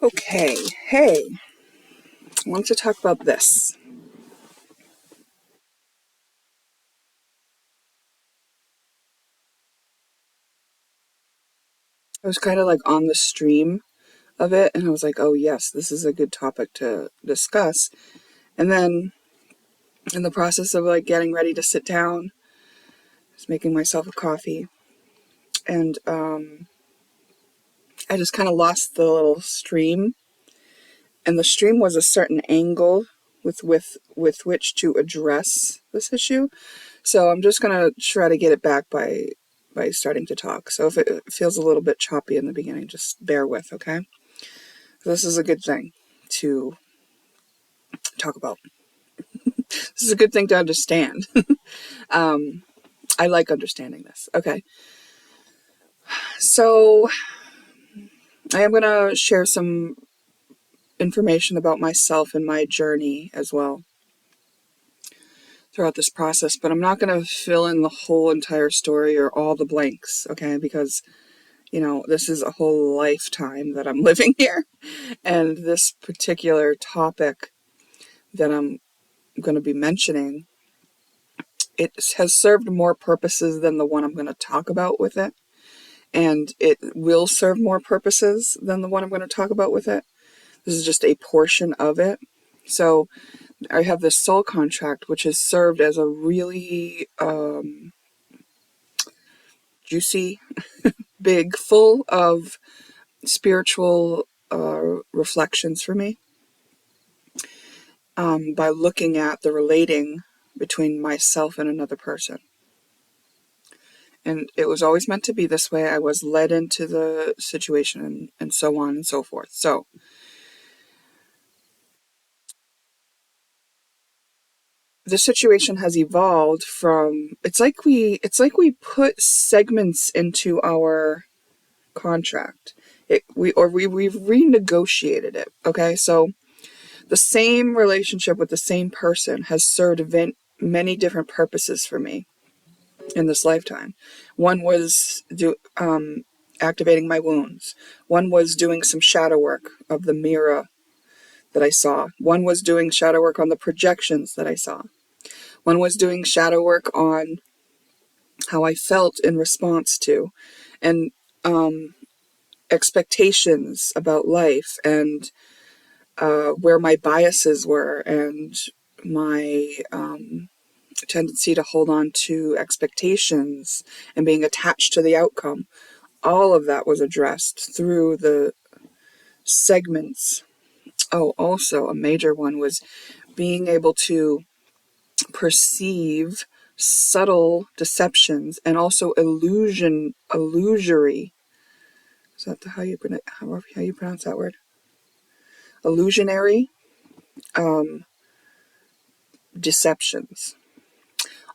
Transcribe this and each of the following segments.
Okay, hey, I want to talk about this. I was kind of like on the stream of it, and I was like, oh, yes, this is a good topic to discuss. And then in the process of like getting ready to sit down, I was making myself a coffee, and I just kind of lost the little stream. And the stream was a certain angle with which to address this issue. So I'm just gonna try to get it back by starting to talk. So if it feels a little bit choppy in the beginning, just bear with, okay? This is a good thing to talk about. This is a good thing to understand. I like understanding this. Okay. So I am gonna share some information about myself and my journey as well throughout this process, but I'm not gonna fill in the whole entire story or all the blanks, okay? Because this is a whole lifetime that I'm living here. And this particular topic that I'm going to be mentioning, it has served more purposes than the one I'm going to talk about with it. And it will serve more purposes than the one I'm going to talk about with it. This is just a portion of it. So I have this soul contract, which has served as a really juicy, big, full of spiritual reflections for me. By looking at the relating between myself and another person. And it was always meant to be this way. I was led into the situation and so on and so forth. So the situation has evolved from it's like we put segments into our contract. We've renegotiated it. Okay, so the same relationship with the same person has served many different purposes for me in this lifetime. One was activating my wounds. One was doing some shadow work of the mirror that I saw. One was doing shadow work on the projections that I saw. One was doing shadow work on how I felt in response to and expectations about life and where my biases were and my tendency to hold on to expectations and being attached to the outcome. All of that was addressed through the segments. Oh, also a major one was being able to perceive subtle deceptions and also illusory. Is that how you pronounce that word? Illusionary deceptions.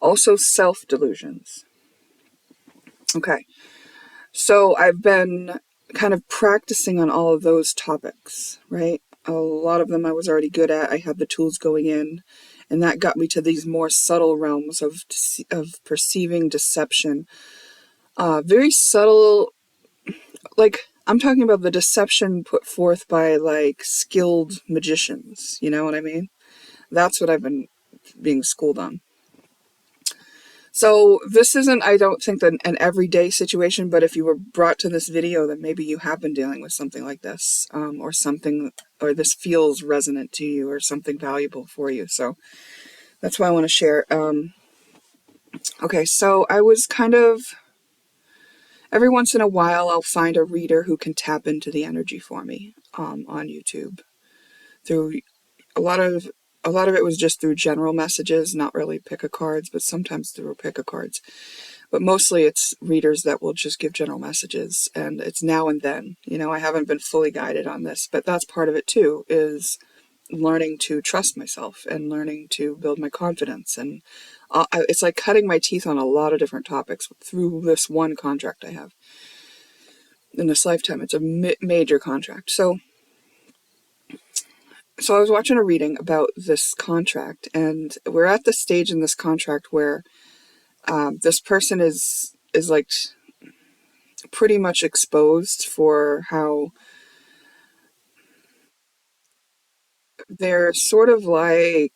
Also self-delusions. Okay. So I've been kind of practicing on all of those topics, right? A lot of them I was already good at. I had the tools going in, and that got me to these more subtle realms of perceiving deception. Very subtle, like I'm talking about the deception put forth by like skilled magicians. You know what I mean? That's what I've been being schooled on. So this isn't, I don't think, an everyday situation, but if you were brought to this video, then maybe you have been dealing with something like this, or something, or this feels resonant to you, or something valuable for you. So that's why I want to share. Okay, so I was kind of, every once in a while, I'll find a reader who can tap into the energy for me on YouTube through a lot of it was just through general messages, not really pick a cards, but sometimes through pick a cards. But mostly it's readers that will just give general messages, and it's now and then. I haven't been fully guided on this, but that's part of it too, is learning to trust myself and learning to build my confidence. And it's like cutting my teeth on a lot of different topics through this one contract I have in this lifetime. It's a major contract. So I was watching a reading about this contract, and we're at the stage in this contract where this person is like pretty much exposed for how they're sort of like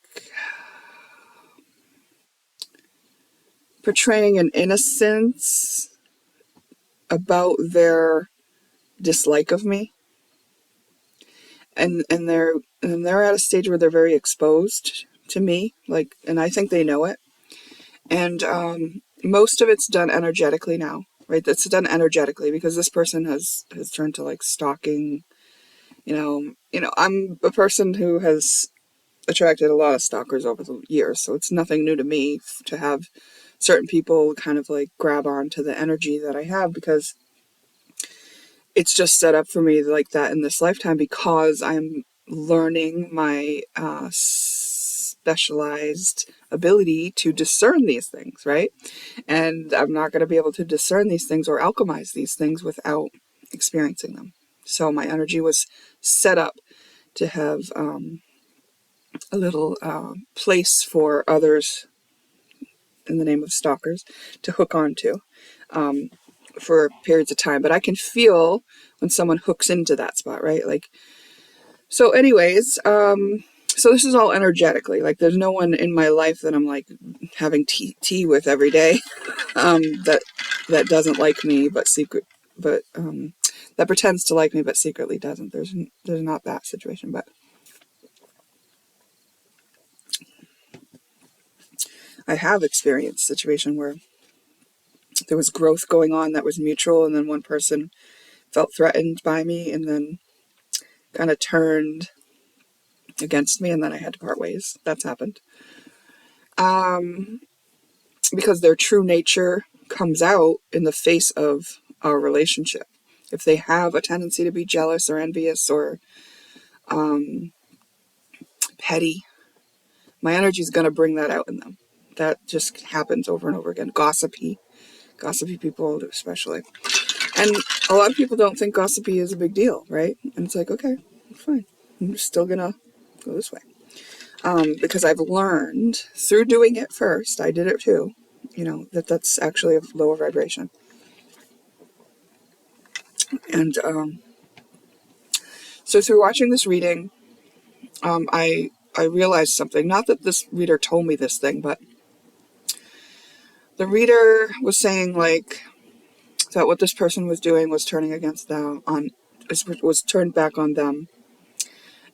portraying an innocence about their dislike of me, and they're at a stage where they're very exposed to me, like, and I think they know it. And most of it's done energetically now, right? That's done energetically because this person has turned to like stalking. I'm a person who has attracted a lot of stalkers over the years, so it's nothing new to me to have certain people kind of like grab on to the energy that I have, because it's just set up for me like that in this lifetime, because I'm learning my specialized ability to discern these things, right? And I'm not going to be able to discern these things or alchemize these things without experiencing them. So my energy was set up to have a little place for others, in the name of stalkers, to hook onto for periods of time. But I can feel when someone hooks into that spot, right? Like, so anyways, so this is all energetically. Like, there's no one in my life that I'm like having tea with every day that doesn't like me but that pretends to like me but secretly doesn't. There's not that situation, but I have experienced a situation where there was growth going on that was mutual, and then one person felt threatened by me and then kind of turned against me, and then I had to part ways. That's happened. Because their true nature comes out in the face of our relationship. If they have a tendency to be jealous or envious or petty, my energy is going to bring that out in them. That just happens over and over again. Gossipy people especially. And a lot of people don't think gossipy is a big deal, right? And it's like, okay, fine. I'm still going to go this way. Because I've learned through doing it first, I did it too, that's actually a lower vibration. And so through watching this reading, I realized something. Not that this reader told me this thing, but the reader was saying like that what this person was doing was turning against them was turned back on them,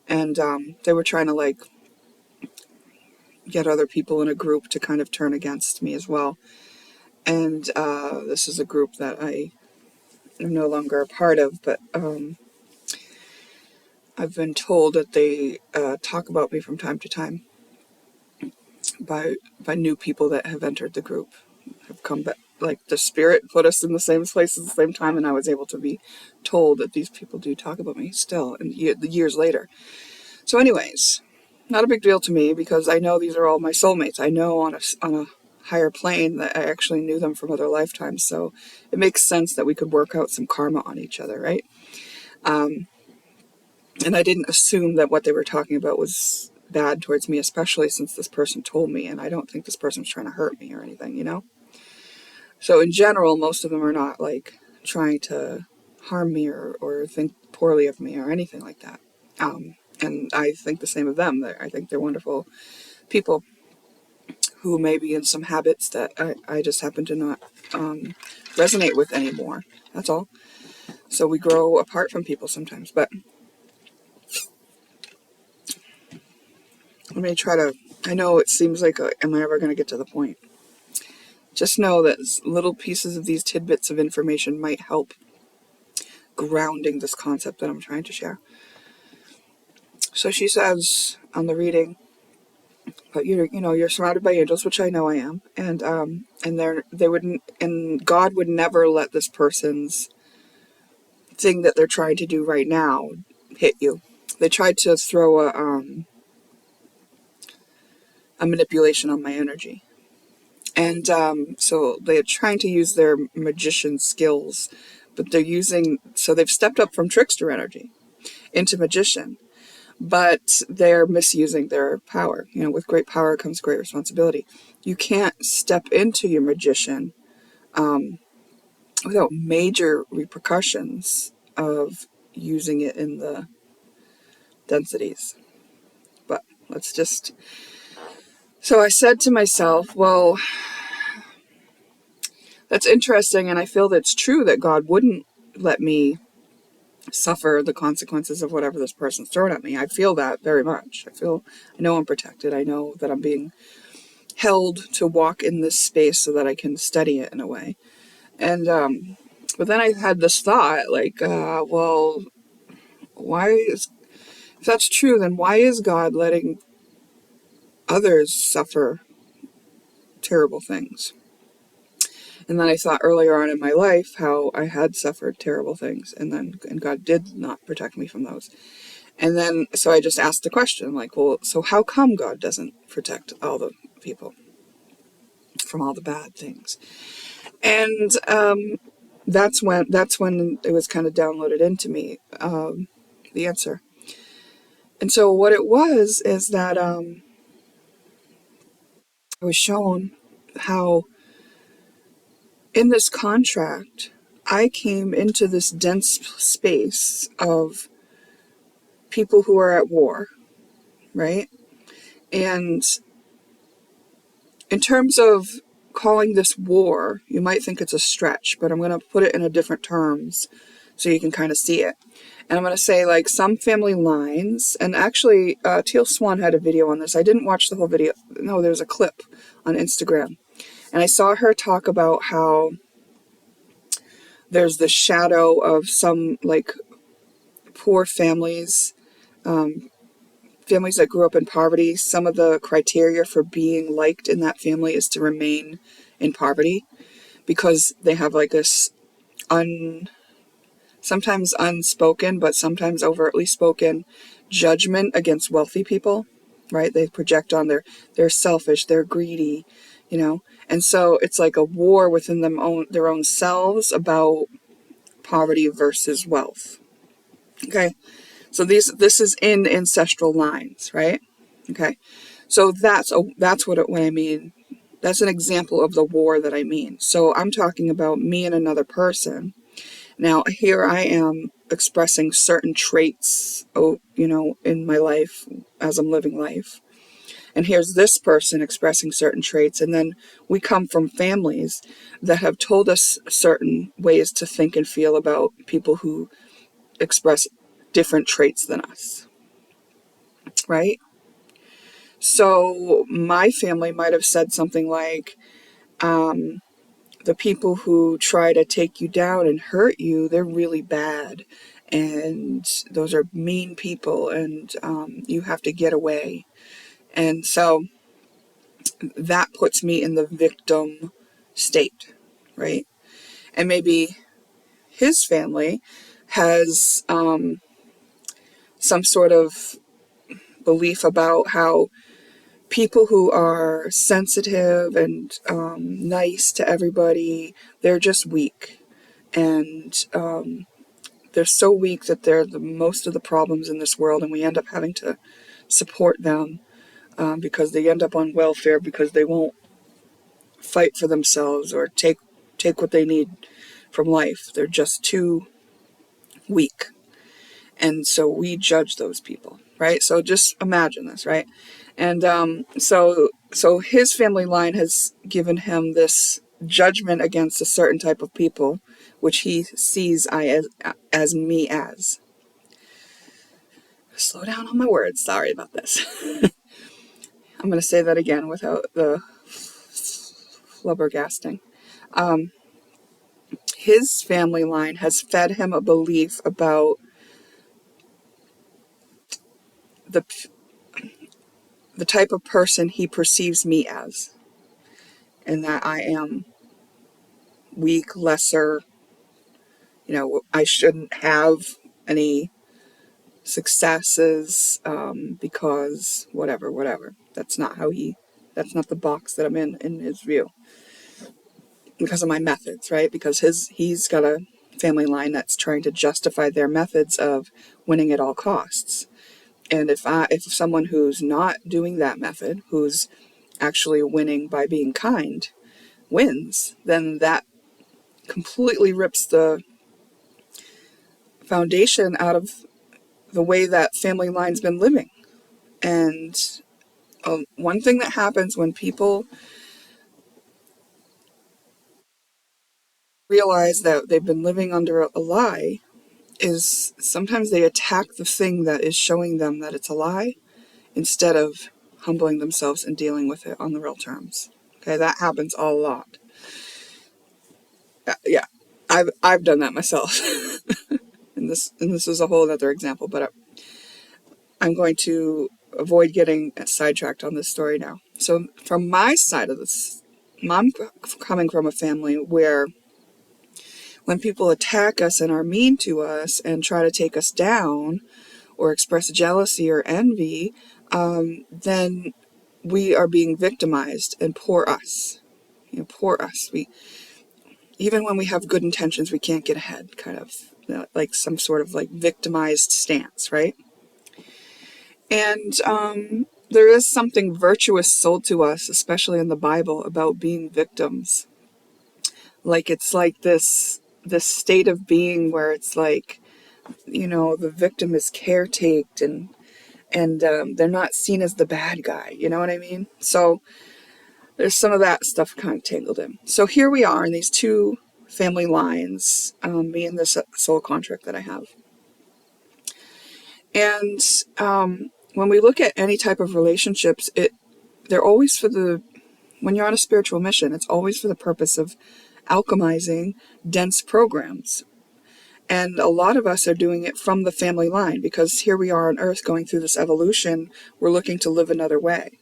and they were trying to like get other people in a group to kind of turn against me as well. And this is a group that I am no longer a part of, but I've been told that they talk about me from time to time by new people that have entered the group, have come back. Like, the spirit put us in the same place at the same time, and I was able to be told that these people do talk about me still, and years later. So anyways, not a big deal to me, because I know these are all my soulmates. I know on a higher plane that I actually knew them from other lifetimes, so it makes sense that we could work out some karma on each other, right? And I didn't assume that what they were talking about was bad towards me, especially since this person told me, and I don't think this person was trying to hurt me or anything. So in general, most of them are not like trying to harm me or think poorly of me or anything like that. And I think the same of them. I think they're wonderful people who may be in some habits that I just happen to not resonate with anymore. That's all. So we grow apart from people sometimes. But let me try to, I know it seems like, am I ever going to get to the point? Just know that little pieces of these tidbits of information might help grounding this concept that I'm trying to share. So she says on the reading, but you're surrounded by angels, which I know I am, and they wouldn't, and God would never let this person's thing that they're trying to do right now hit you. They tried to throw a manipulation on my energy, and so they're trying to use their magician skills, but they've stepped up from trickster energy into magician. But they're misusing their power. With great power comes great responsibility. You can't step into your magician without major repercussions of using it in the densities. So I said to myself, well, that's interesting, and I feel that's true that God wouldn't let me suffer the consequences of whatever this person's thrown at me. I feel that very much. I know I'm protected. I know that I'm being held to walk in this space so that I can study it in a way. And, but then I had this thought, like, well, if that's true, then why is God letting others suffer terrible things? And then I thought earlier on in my life how I had suffered terrible things, and God did not protect me from those. And then, so I just asked the question, like, well, so how come God doesn't protect all the people from all the bad things? And that's when it was kind of downloaded into me, the answer. And so what it was is that I was shown how in this contract, I came into this dense space of people who are at war, right? And in terms of calling this war, you might think it's a stretch, but I'm going to put it in a different terms so you can kind of see it. And I'm going to say, like, some family lines, and actually, Teal Swan had a video on this. I didn't watch the whole video. No, there's a clip on Instagram. And I saw her talk about how there's the shadow of some, like, poor families, families that grew up in poverty. Some of the criteria for being liked in that family is to remain in poverty because they have like this sometimes unspoken, but sometimes overtly spoken judgment against wealthy people, right? They project on they're selfish, they're greedy, and so it's like a war within their own selves about poverty versus wealth. Okay. So this is in ancestral lines, right? Okay. So that's what I mean. That's an example of the war that I mean. So I'm talking about me and another person. Now here I am expressing certain traits, in my life as I'm living life. And here's this person expressing certain traits. And then we come from families that have told us certain ways to think and feel about people who express different traits than us, right? So my family might have said something like, the people who try to take you down and hurt you, they're really bad. And those are mean people, and you have to get away. And so that puts me in the victim state, right? And maybe his family has some sort of belief about how people who are sensitive and nice to everybody, they're just weak. And they're so weak that they're the most of the problems in this world, and we end up having to support them because they end up on welfare because they won't fight for themselves or take what they need from life. They're just too weak. And so we judge those people, right? So just imagine this, right? And so his family line has given him this judgment against a certain type of people, which he sees as me as. Slow down on my words. Sorry about this. I'm going to say that again without the flubbergasting. His family line has fed him a belief about the type of person he perceives me as, and that I am weak, lesser, I shouldn't have any successes because whatever. That's not the box that I'm in his view. Because of my methods, right? Because he's got a family line that's trying to justify their methods of winning at all costs. And if someone who's not doing that method, who's actually winning by being kind, wins, then that completely rips the foundation out of the way that family line's been living. And one thing that happens when people realize that they've been living under a lie is sometimes they attack the thing that is showing them that it's a lie instead of humbling themselves and dealing with it on the real terms. Okay, that happens a lot. Yeah, I've done that myself. and this is a whole other example, but I'm going to avoid getting sidetracked on this story now. So from my side of this, I'm coming from a family where when people attack us and are mean to us and try to take us down or express jealousy or envy, then we are being victimized, and poor us. Poor us. Even when we have good intentions, we can't get ahead, kind of like some sort of like victimized stance, right? And there is something virtuous sold to us, especially in the Bible, about being victims. Like it's like this state of being where it's like, the victim is caretaked and they're not seen as the bad guy. You know what I mean? So there's some of that stuff kind of tangled in. So here we are in these two family lines, me and this soul contract that I have. And when we look at any type of relationships, they're always when you're on a spiritual mission, it's always for the purpose of alchemizing dense programs. And a lot of us are doing it from the family line because here we are on Earth going through this evolution. We're looking to live another way.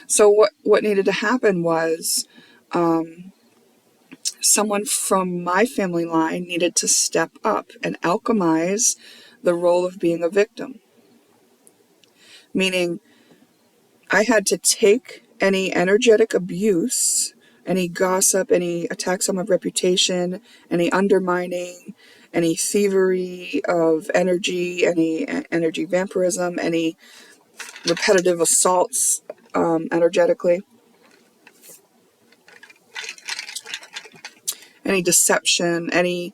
So what needed to happen was someone from my family line needed to step up and alchemize the role of being a victim. Meaning, I had to take any energetic abuse, any gossip, any attacks on my reputation, any undermining, any thievery of energy, any energy vampirism, any repetitive assaults energetically, any deception, any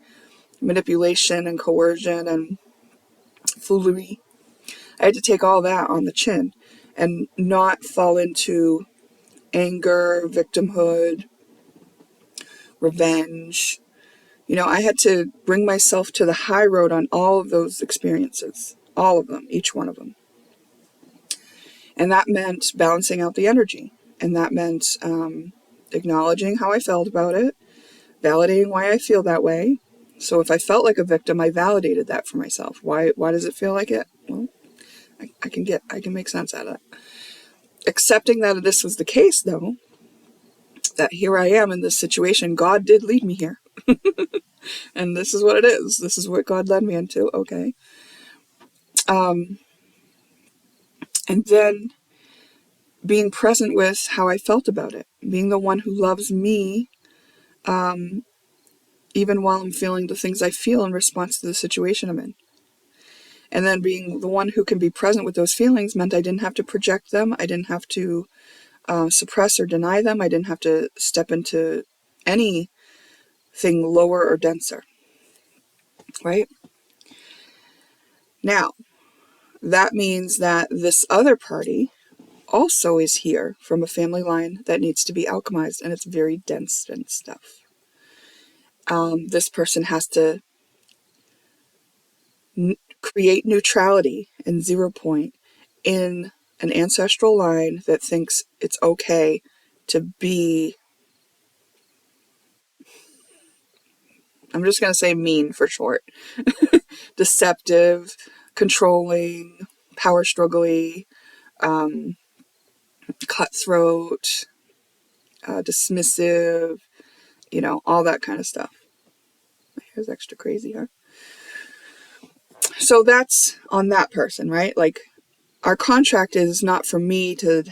manipulation and coercion and foolery. I had to take all that on the chin and not fall into anger, victimhood, revenge. I had to bring myself to the high road on all of those experiences, all of them, each one of them. And that meant balancing out the energy. And that meant acknowledging how I felt about it, validating why I feel that way. So if I felt like a victim, I validated that for myself. Why does it feel like it? Well, I can make sense out of that. Accepting that this was the case, though, that here I am in this situation, God did lead me here. And this is what it is. This is what God led me into. Okay. And then being present with how I felt about it, being the one who loves me, even while I'm feeling the things I feel in response to the situation I'm in. And then being the one who can be present with those feelings meant I didn't have to project them. I didn't have to suppress or deny them. I didn't have to step into anything lower or denser. Right? Now, that means that this other party also is here from a family line that needs to be alchemized, and it's very dense and stuff. This person has to create neutrality and 0 point in an ancestral line that thinks it's okay to be, I'm just going to say mean for short, deceptive, controlling, power struggly, cutthroat, dismissive, all that kind of stuff. My hair's extra crazy, huh? So that's on that person, right? Like, our contract is not for me to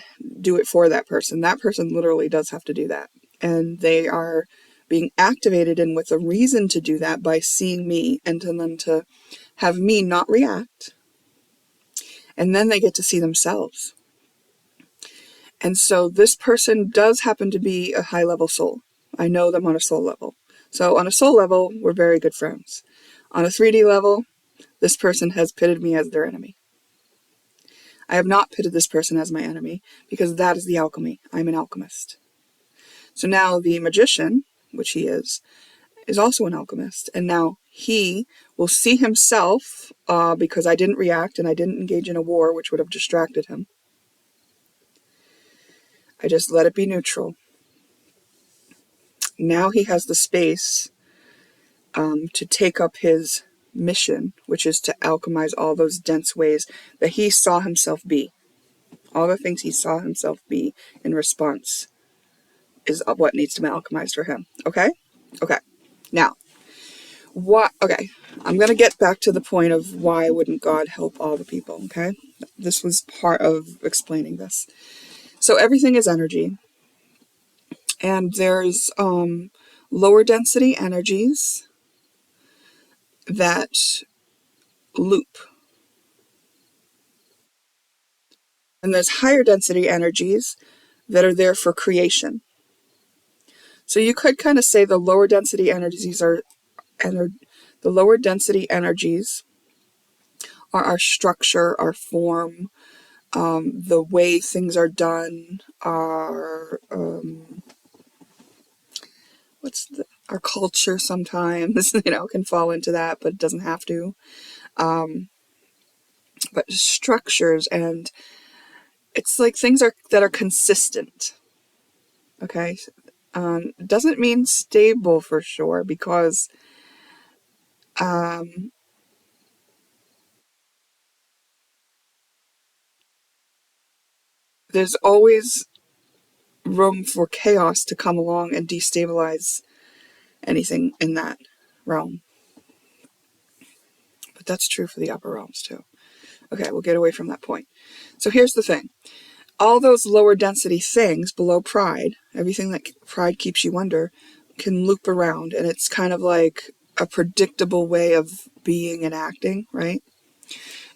do it for that person. That person literally does have to do that. And they are being activated in with a reason to do that by seeing me and then to have me not react. And then they get to see themselves. And so this person does happen to be a high-level soul. I know them on a soul level. So on a soul level, we're very good friends. On a 3D level, this person has pitted me as their enemy. I have not pitted this person as my enemy, because that is the alchemy. I'm an alchemist. So now the magician, which he is also an alchemist. And now he will see himself, because I didn't react and I didn't engage in a war, which would have distracted him. I just let it be neutral. Now he has the space to take up his mission, which is to alchemize all those dense ways that he saw himself be. All the things he saw himself be in response is what needs to be alchemized for him. Okay? Okay. Now, okay, I'm going to get back to the point of why wouldn't God help all the people, okay? This was part of explaining this. So everything is energy. And there's lower density energies that loop. And there's higher density energies that are there for creation. So you could kind of say the lower density energies are our structure, our form, the way things are done, our culture sometimes, can fall into that, but it doesn't have to. But structures, and it's like things that are consistent. Okay, doesn't mean stable for sure, because there's always room for chaos to come along and destabilize anything in that realm. But that's true for the upper realms too. Okay, we'll get away from that point. So here's the thing. All those lower density things below pride, everything that pride keeps you under, can loop around, and it's kind of like a predictable way of being and acting, right?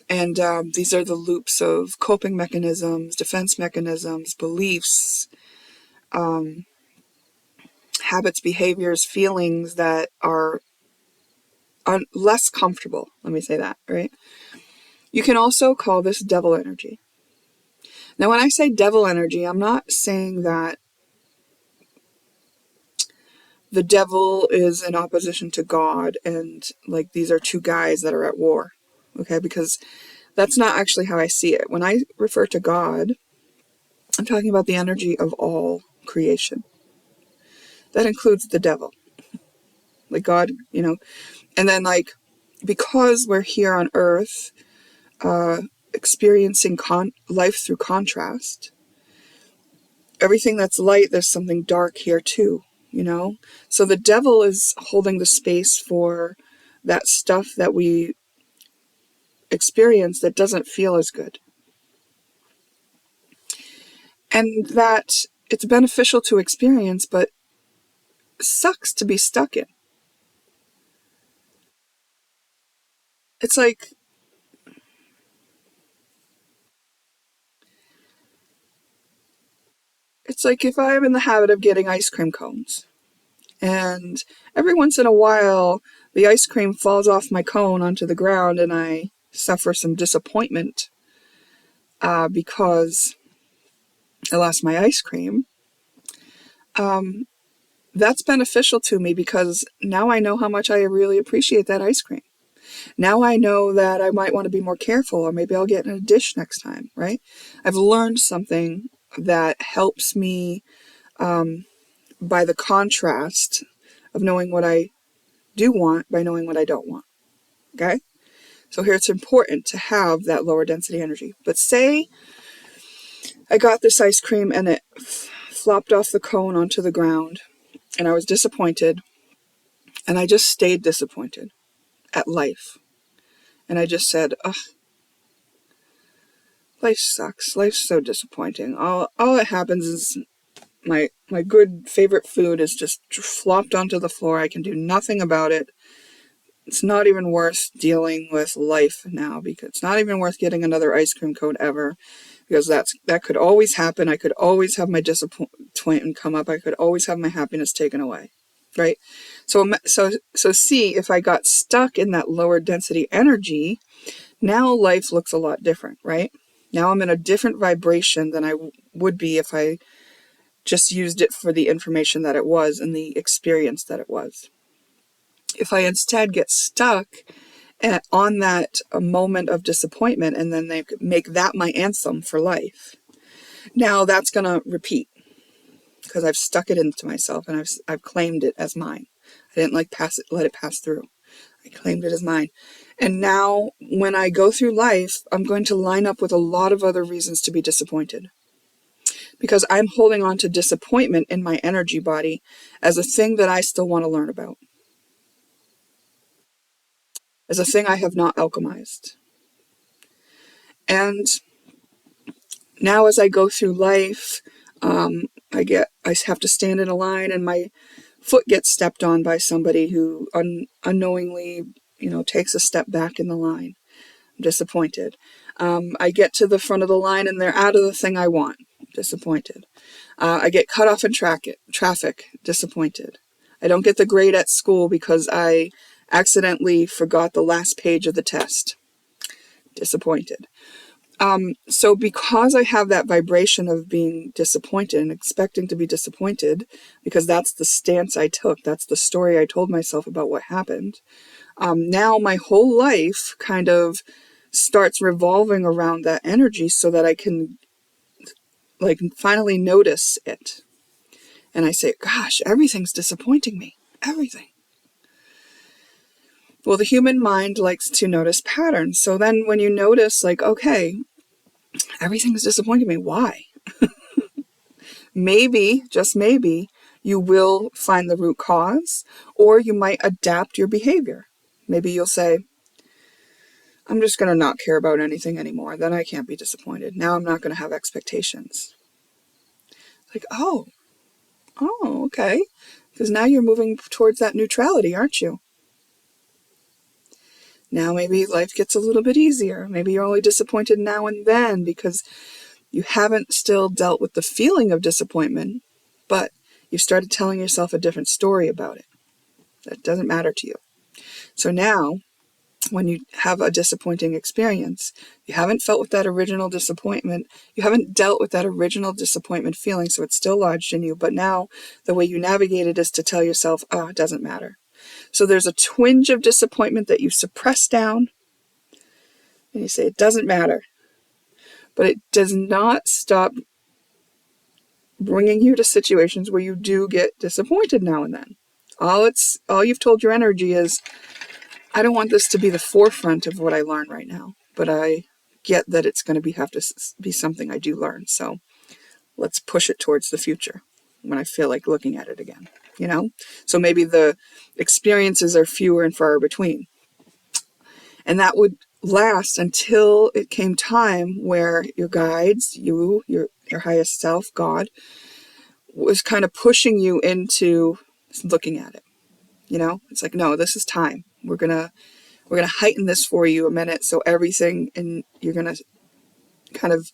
And these are the loops of coping mechanisms, defense mechanisms, beliefs, habits, behaviors, feelings that are less comfortable. Let me say that, right? You can also call this devil energy. Now, when I say devil energy, I'm not saying that the devil is in opposition to God and like these are two guys that are at war, okay? Because that's not actually how I see it. When I refer to God, I'm talking about the energy of all creation. That includes the devil. Like God, and then like, because we're here on earth, experiencing life through contrast, everything that's light, there's something dark here too, So the devil is holding the space for that stuff that we experience that doesn't feel as good. And that it's beneficial to experience, but sucks to be stuck in. It's like if I'm in the habit of getting ice cream cones, and every once in a while the ice cream falls off my cone onto the ground and I suffer some disappointment because I lost my ice cream, that's beneficial to me because now I know how much I really appreciate that ice cream. Now I know that I might want to be more careful, or maybe I'll get in a dish next time, right? I've learned something that helps me by the contrast of knowing what I do want by knowing what I don't want, okay? So here it's important to have that lower density energy. But say I got this ice cream and it flopped off the cone onto the ground and I was disappointed, and I just stayed disappointed at life. And I just said, ugh, life sucks. Life's so disappointing. All that happens is my good favorite food is just flopped onto the floor. I can do nothing about it. It's not even worth dealing with life now, because it's not even worth getting another ice cream cone ever, because that could always happen. I could always have my disappointment come up. I could always have my happiness taken away, right? So see, if I got stuck in that lower density energy, now life looks a lot different, right? Now I'm in a different vibration than I would be if I just used it for the information that it was and the experience that it was. If I instead get stuck on that moment of disappointment and then they make that my anthem for life, now that's going to repeat because I've stuck it into myself and I've claimed it as mine. I didn't let it pass through. I claimed it as mine. And now when I go through life, I'm going to line up with a lot of other reasons to be disappointed. Because I'm holding on to disappointment in my energy body as a thing that I still want to learn about. As a thing I have not alchemized. And now as I go through life, I have to stand in a line and my foot gets stepped on by somebody who unknowingly, takes a step back in the line. I'm disappointed. I get to the front of the line and they're out of the thing I want. Disappointed. I get cut off in traffic. Disappointed. I don't get the grade at school because I accidentally forgot the last page of the test. Disappointed. So because I have that vibration of being disappointed and expecting to be disappointed, because that's the stance I took, that's the story I told myself about what happened, now my whole life kind of starts revolving around that energy so that I can finally notice it. And I say, gosh, everything's disappointing me. Everything. Well, the human mind likes to notice patterns. So then when you notice, okay, everything's disappointing me. Why? Maybe, just maybe, you will find the root cause, or you might adapt your behavior. Maybe you'll say, I'm just going to not care about anything anymore. Then I can't be disappointed. Now I'm not going to have expectations. Oh, okay. Because now you're moving towards that neutrality, aren't you? Now maybe life gets a little bit easier. Maybe you're only disappointed now and then because you haven't still dealt with the feeling of disappointment, but you've started telling yourself a different story about it. That doesn't matter to you. So now, when you have a disappointing experience, you haven't felt with that original disappointment. You haven't dealt with that original disappointment feeling, so it's still lodged in you. But now the way you navigate it is to tell yourself, it doesn't matter. So there's a twinge of disappointment that you suppress down, and you say, it doesn't matter. But it does not stop bringing you to situations where you do get disappointed now and then. All you've told your energy is, I don't want this to be the forefront of what I learn right now, but I get that it's going to have to be something I do learn. So let's push it towards the future when I feel like looking at it again, So maybe the experiences are fewer and far between. And that would last until it came time where your guides, your highest self, God, was kind of pushing you into looking at it. It's like, no, this is time. We're gonna heighten this for you a minute, so everything, and you're gonna kind of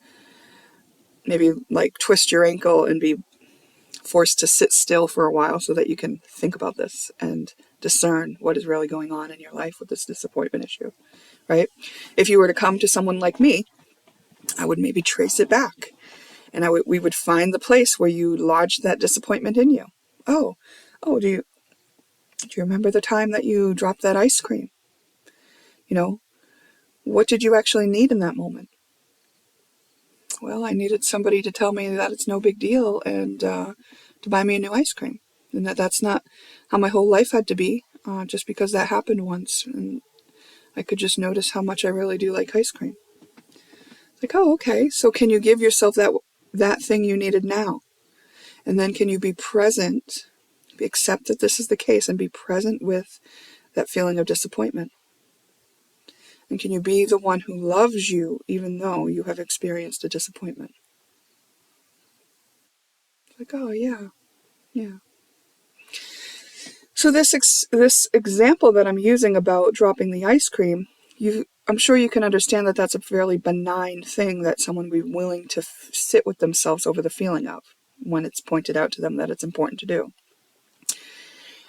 maybe twist your ankle and be forced to sit still for a while so that you can think about this and discern what is really going on in your life with this disappointment issue, right? If you were to come to someone like me, I would maybe trace it back, and we would find the place where you lodged that disappointment in you. Oh, do you remember the time that you dropped that ice cream? What did you actually need in that moment? Well, I needed somebody to tell me that it's no big deal and to buy me a new ice cream. And that's not how my whole life had to be, just because that happened once. And I could just notice how much I really do like ice cream. Oh, okay. So can you give yourself that thing you needed now? And then can you be present, accept that this is the case, and be present with that feeling of disappointment? And can you be the one who loves you even though you have experienced a disappointment? Oh, yeah. So this example that I'm using about dropping the ice cream, I'm sure you can understand that that's a fairly benign thing that someone would be willing to sit with themselves over the feeling of when it's pointed out to them that it's important to do.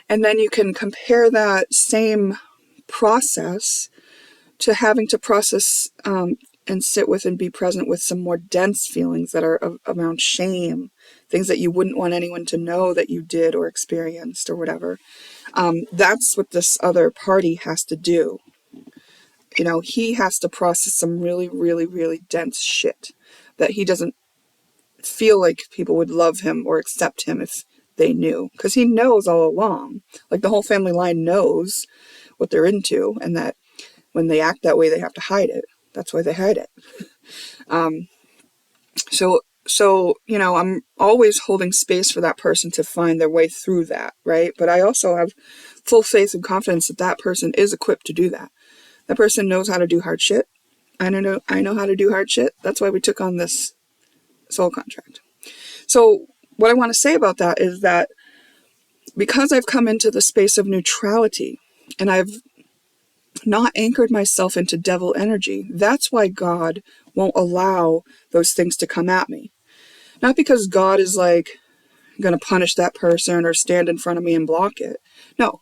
And then you can compare that same process to having to process and sit with and be present with some more dense feelings that are around shame, things that you wouldn't want anyone to know that you did or experienced or whatever. That's what this other party has to do. You know, he has to process some really, really, really dense shit that he doesn't feel like people would love him or accept him if they knew. Because he knows all along. Like, the whole family line knows what they're into, and that when they act that way, they have to hide it. That's why they hide it. So, you know, I'm always holding space for that person to find their way through that, right? But I also have full faith and confidence that that person is equipped to do that. That person knows how to do hard shit. I know how to do hard shit. That's why we took on this soul contract. So what I want to say about that is that because I've come into the space of neutrality and I've not anchored myself into devil energy, that's why God won't allow those things to come at me. Not because God is like going to punish that person or stand in front of me and block it. No,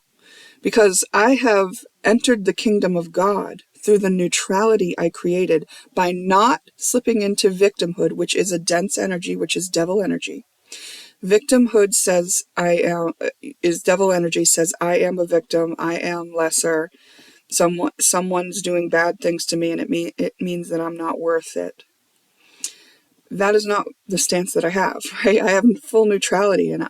because I have entered the kingdom of God through the neutrality I created by not slipping into victimhood, which is a dense energy, which is devil energy. Victimhood says is devil energy, says I am a victim, I am lesser, someone's doing bad things to me, and it means that I'm not worth it. That is not the stance that I have, right? I have full neutrality, and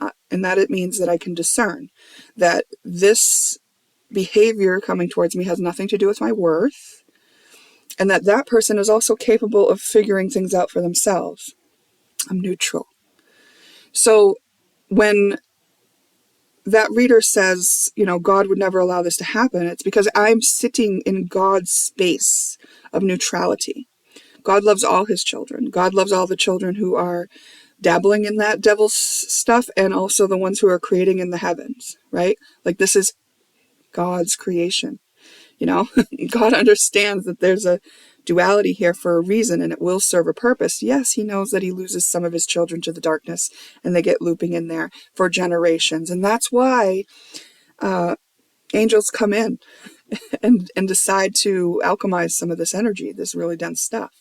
that it means that I can discern that this behavior coming towards me has nothing to do with my worth, and that that person is also capable of figuring things out for themselves. I'm neutral. So when that reader says, you know, God would never allow this to happen, it's because I'm sitting in God's space of neutrality. God loves all his children. God loves all the children who are dabbling in that devil's stuff, and also the ones who are creating in the heavens, right? Like, this is God's creation, you know? God understands that there's a duality here for a reason, and it will serve a purpose. Yes, he knows that he loses some of his children to the darkness, and they get looping in there for generations. And that's why angels come in and decide to alchemize some of this energy, this really dense stuff.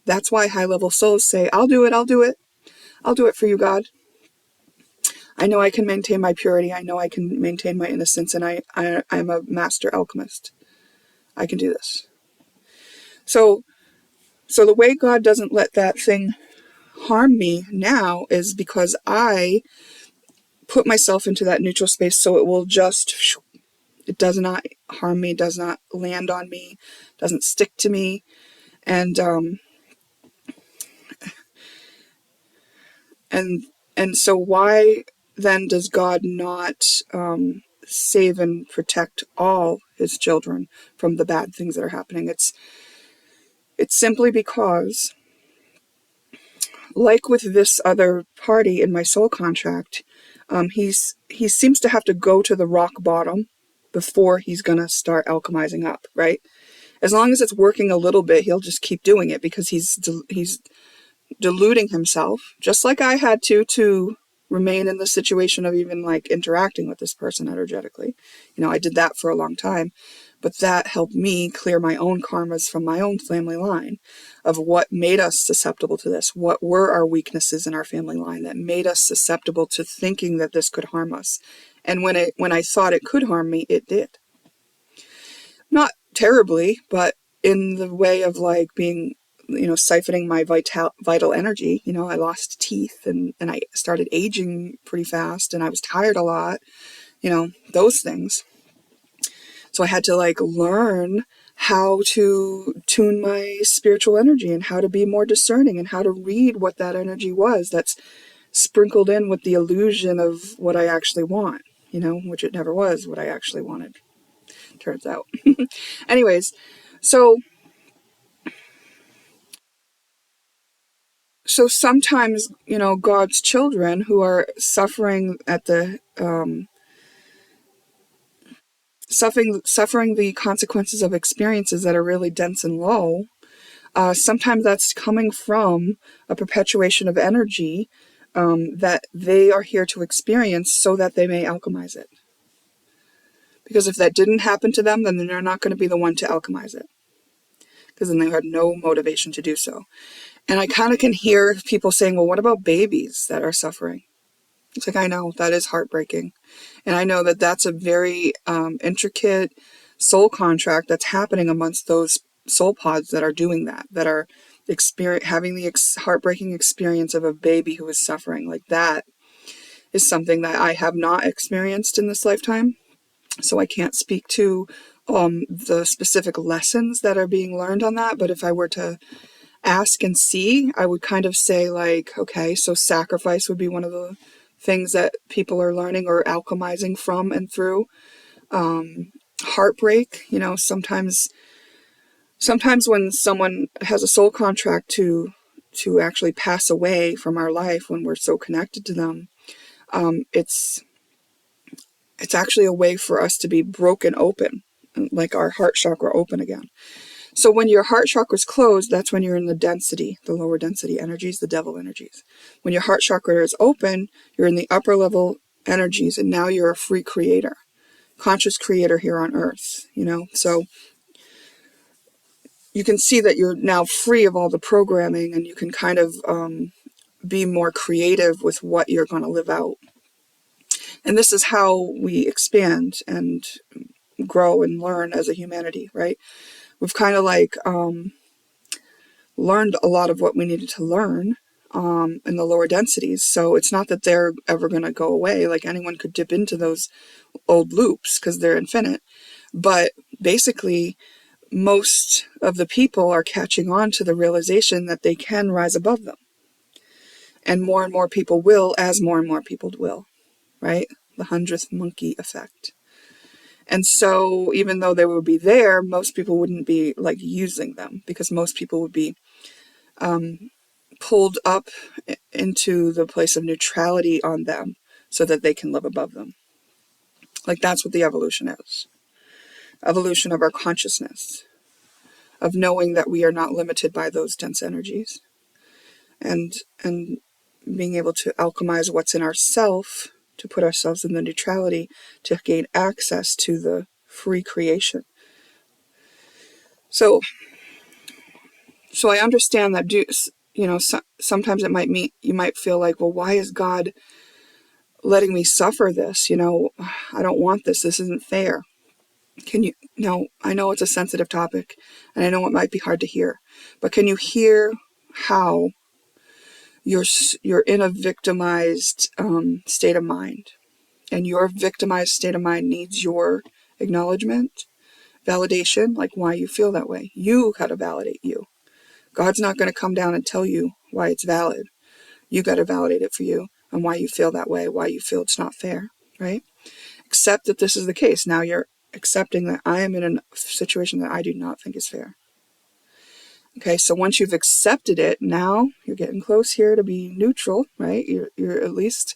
That's why high-level souls say, I'll do it, I'll do it. I'll do it for you, God. I know I can maintain my purity. I know I can maintain my innocence, and I'm a master alchemist. I can do this. So the way God doesn't let that thing harm me now is because I put myself into that neutral space, so it will just, it does not harm me, does not land on me, doesn't stick to me. And so why then does God not save and protect all his children from the bad things that are happening? It's simply because, like with this other party in my soul contract, he seems to have to go to the rock bottom before he's going to start alchemizing up, right? As long as it's working a little bit, he'll just keep doing it because he's deluding himself, just like I had to remain in the situation of even like interacting with this person energetically. You know, I did that for a long time, but that helped me clear my own karmas from my own family line of what made us susceptible to this. What were our weaknesses in our family line that made us susceptible to thinking that this could harm us? And when I thought it could harm me, it did. Not terribly, but in the way of like being, you know, siphoning my vital energy. You know, I lost teeth and I started aging pretty fast, and I was tired a lot, you know, those things. So I had to like learn how to tune my spiritual energy and how to be more discerning and how to read what that energy was that's sprinkled in with the illusion of what I actually want, you know, which it never was what I actually wanted, turns out. Anyways, so sometimes, you know, God's children who are suffering at the suffering the consequences of experiences that are really dense and low, sometimes that's coming from a perpetuation of energy that they are here to experience so that they may alchemize it. Because if that didn't happen to them, then they're not going to be the one to alchemize it. because then they had no motivation to do so. And I kind of can hear people saying, well, what about babies that are suffering? It's like, I know that is heartbreaking. And I know that that's a very intricate soul contract that's happening amongst those soul pods that are doing that, that are having the heartbreaking experience of a baby who is suffering. Like, that is something that I have not experienced in this lifetime. So I can't speak to the specific lessons that are being learned on that. But if I were to ask and see, I would kind of say, like, okay, so sacrifice would be one of the things that people are learning or alchemizing from and through. Heartbreak, sometimes when someone has a soul contract to actually pass away from our life, when we're so connected to them, it's actually a way for us to be broken open, like our heart chakra open again. So when your heart chakra is closed, that's when you're in the lower density energies, the devil energies. When your heart chakra is open, you're in the upper level energies, and now you're a free creator, conscious creator here on earth, So you can see that you're now free of all the programming, and you can kind of be more creative with what you're going to live out. And this is how we expand and grow and learn as a humanity, right? We've kind of like learned a lot of what we needed to learn in the lower densities. So it's not that they're ever going to go away. Like, anyone could dip into those old loops because they're infinite. But basically, most of the people are catching on to the realization that they can rise above them. And more people will, as more and more people will, right? The 100th monkey effect. And so even though they would be there, most people wouldn't be like using them, because most people would be pulled up into the place of neutrality on them so that they can live above them. Like, that's what the evolution is. Evolution of our consciousness, of knowing that we are not limited by those dense energies, and being able to alchemize what's in ourself, to put ourselves in the neutrality, to gain access to the free creation. So I understand that, sometimes it might mean, you might feel like, well, why is God letting me suffer this? I don't want this. This isn't fair. I know it's a sensitive topic, and I know it might be hard to hear, but can you hear how you're in a victimized state of mind, and your victimized state of mind needs your acknowledgement, validation, like why you feel that way. You got to validate you. God's not going to come down and tell you why it's valid. You got to validate it for you, and why you feel that way, why you feel it's not fair, right? Accept that this is the case. Now you're accepting that I am in a situation that I do not think is fair. Okay, so once you've accepted it, now you're getting close here to be neutral, right? You're at least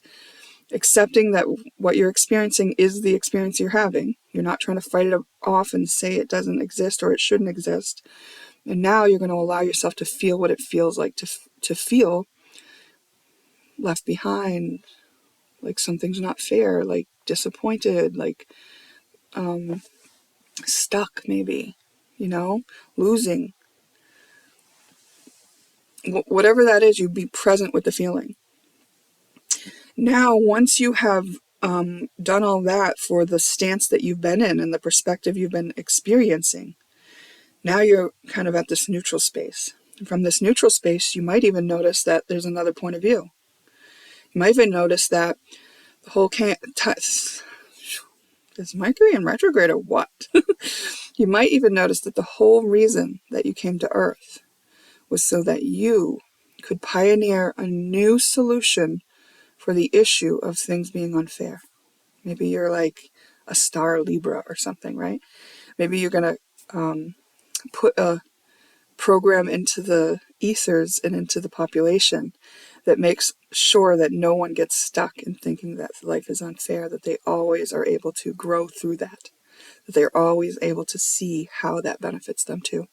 accepting that what you're experiencing is the experience you're having. You're not trying to fight it off and say it doesn't exist or it shouldn't exist. And now you're going to allow yourself to feel what it feels like to feel left behind, like something's not fair, like disappointed, like stuck maybe, losing. Whatever that is, you be present with the feeling. Now, once you have done all that for the stance that you've been in and the perspective you've been experiencing, now you're kind of at this neutral space. And from this neutral space, you might even notice that there's another point of view. You might even notice that the whole is Mercury in retrograde or what? You might even notice that the whole reason that you came to Earth was so that you could pioneer a new solution for the issue of things being unfair. Maybe you're like a star Libra or something, right? Maybe you're going to put a program into the ethers and into the population that makes sure that no one gets stuck in thinking that life is unfair, that they always are able to grow through that they're always able to see how that benefits them too.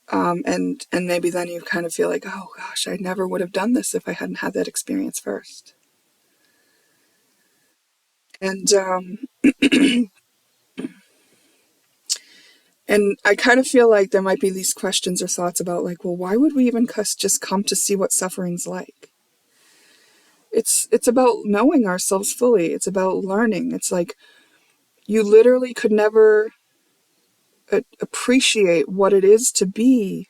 And maybe then you kind of feel like, oh gosh, I never would have done this if I hadn't had that experience first. And And I kind of feel like there might be these questions or thoughts about like, well, why would we even just come to see what suffering's like? It's about knowing ourselves fully. It's about learning. It's like you literally could never appreciate what it is to be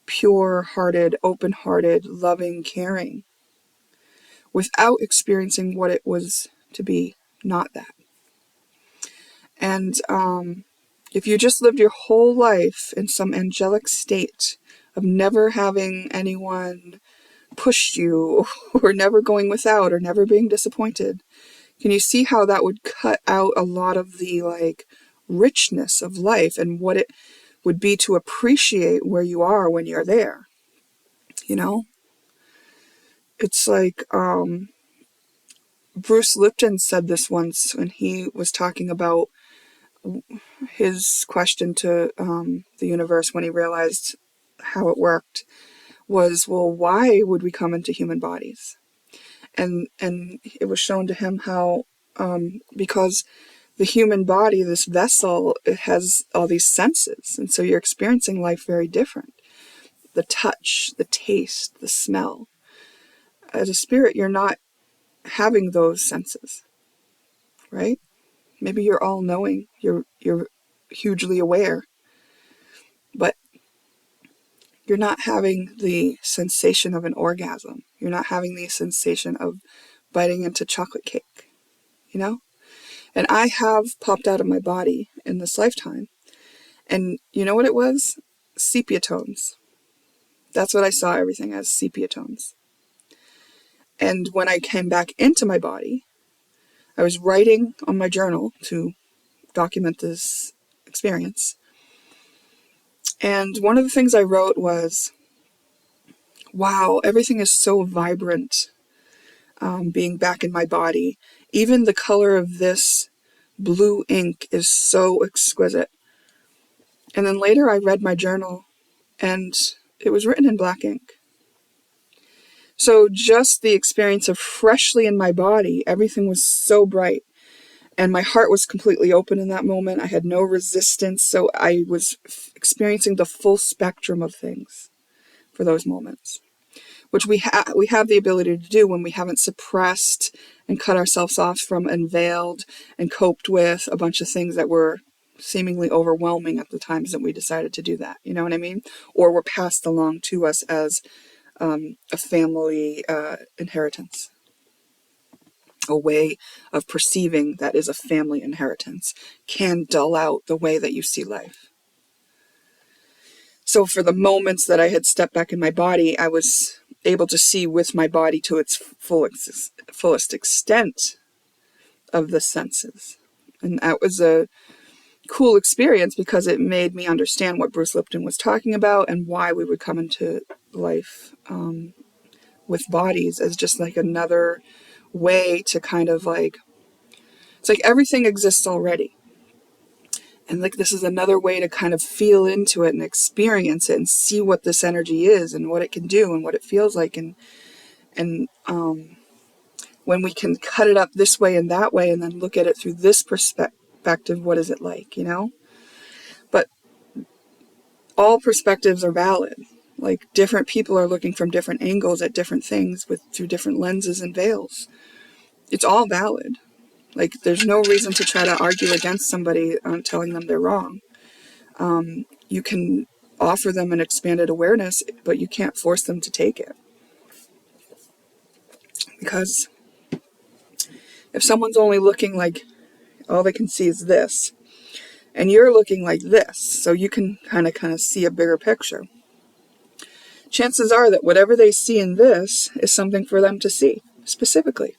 pure-hearted, open-hearted, loving, caring without experiencing what it was to be not that. And if you just lived your whole life in some angelic state of never having anyone push you or never going without or never being disappointed, can you see how that would cut out a lot of the like richness of life and what it would be to appreciate where you are when you're there? You know, it's like Bruce Lipton said this once when he was talking about his question to the universe when he realized how it worked was, well, why would we come into human bodies? And it was shown to him how because the human body, this vessel, it has all these senses, and so you're experiencing life very different. The touch, the taste, the smell. As a spirit, you're not having those senses, right? Maybe you're all knowing, you're hugely aware, but you're not having the sensation of an orgasm. You're not having the sensation of biting into chocolate cake, you know? And I have popped out of my body in this lifetime. And you know what it was? Sepia tones. That's what I saw everything as, sepia tones. And when I came back into my body, I was writing on my journal to document this experience. And one of the things I wrote was, wow, everything is so vibrant being back in my body. Even the color of this blue ink is so exquisite. And then later I read my journal and it was written in black ink. So just the experience of freshly in my body, everything was so bright. And my heart was completely open in that moment. I had no resistance. So I was experiencing the full spectrum of things for those moments, which we have the ability to do when we haven't suppressed and cut ourselves off from and veiled and coped with a bunch of things that were seemingly overwhelming at the times that we decided to do that. You know what I mean? Or were passed along to us as a family inheritance. A way of perceiving that is a family inheritance can dull out the way that you see life. So for the moments that I had stepped back in my body, I was able to see with my body to its fullest extent of the senses. And that was a cool experience because it made me understand what Bruce Lipton was talking about and why we would come into life with bodies as just like another way to kind of like, it's like everything exists already. And like this is another way to kind of feel into it and experience it and see what this energy is and what it can do and what it feels like. And when we can cut it up this way and that way and then look at it through this perspective, what is it like, you know? But all perspectives are valid. Like different people are looking from different angles at different things through different lenses and veils. It's all valid. Like there's no reason to try to argue against somebody on telling them they're wrong. You can offer them an expanded awareness, but you can't force them to take it. Because if someone's only looking like all they can see is this, and you're looking like this, so you can kind of see a bigger picture, chances are that whatever they see in this is something for them to see specifically.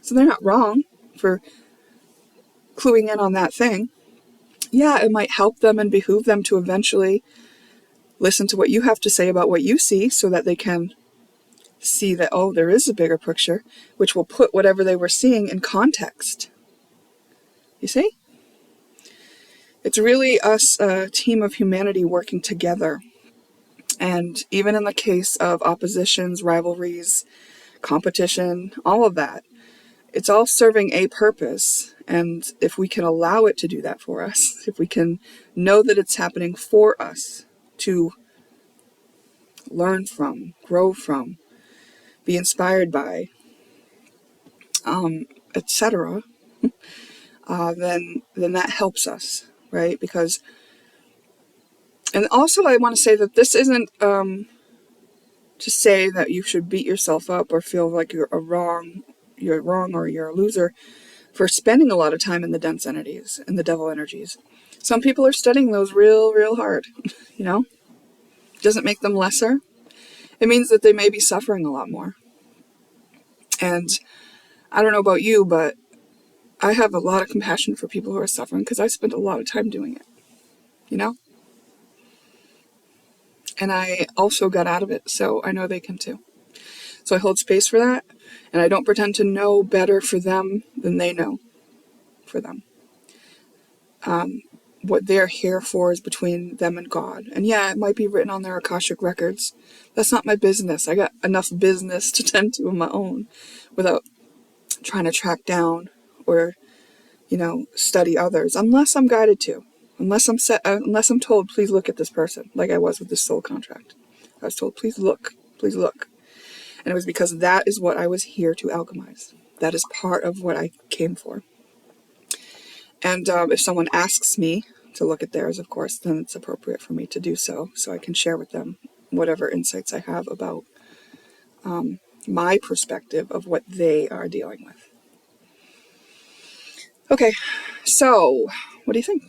So they're not wrong for cluing in on that thing. Yeah, it might help them and behoove them to eventually listen to what you have to say about what you see so that they can see that, oh, there is a bigger picture, which will put whatever they were seeing in context. You see? It's really us, a team of humanity working together. And even in the case of oppositions, rivalries, competition, all of that, It's all serving a purpose, and if we can allow it to do that for us, if we can know that it's happening for us to learn from, grow from, be inspired by, etc., then that helps us, right? Because, and also I want to say that this isn't to say that you should beat yourself up or feel like you're wrong or you're a loser for spending a lot of time in the dense entities and the devil energies. Some people are studying those real hard, you know? Doesn't make them lesser. It means that they may be suffering a lot more. And I don't know about you, but I have a lot of compassion for people who are suffering because I spent a lot of time doing it, you know? And I also got out of it, so I know they can too. So I hold space for that, and I don't pretend to know better for them than they know for them. What they're here for is between them and God. And yeah, it might be written on their Akashic records. That's not my business. I got enough business to tend to on my own without trying to track down or, study others, unless I'm guided to. Unless I'm told, please look at this person, like I was with this soul contract. I was told, please look. And it was because that is what I was here to alchemize. That is part of what I came for. And if someone asks me to look at theirs, of course, then it's appropriate for me to do so I can share with them whatever insights I have about my perspective of what they are dealing with. Okay, so what do you think?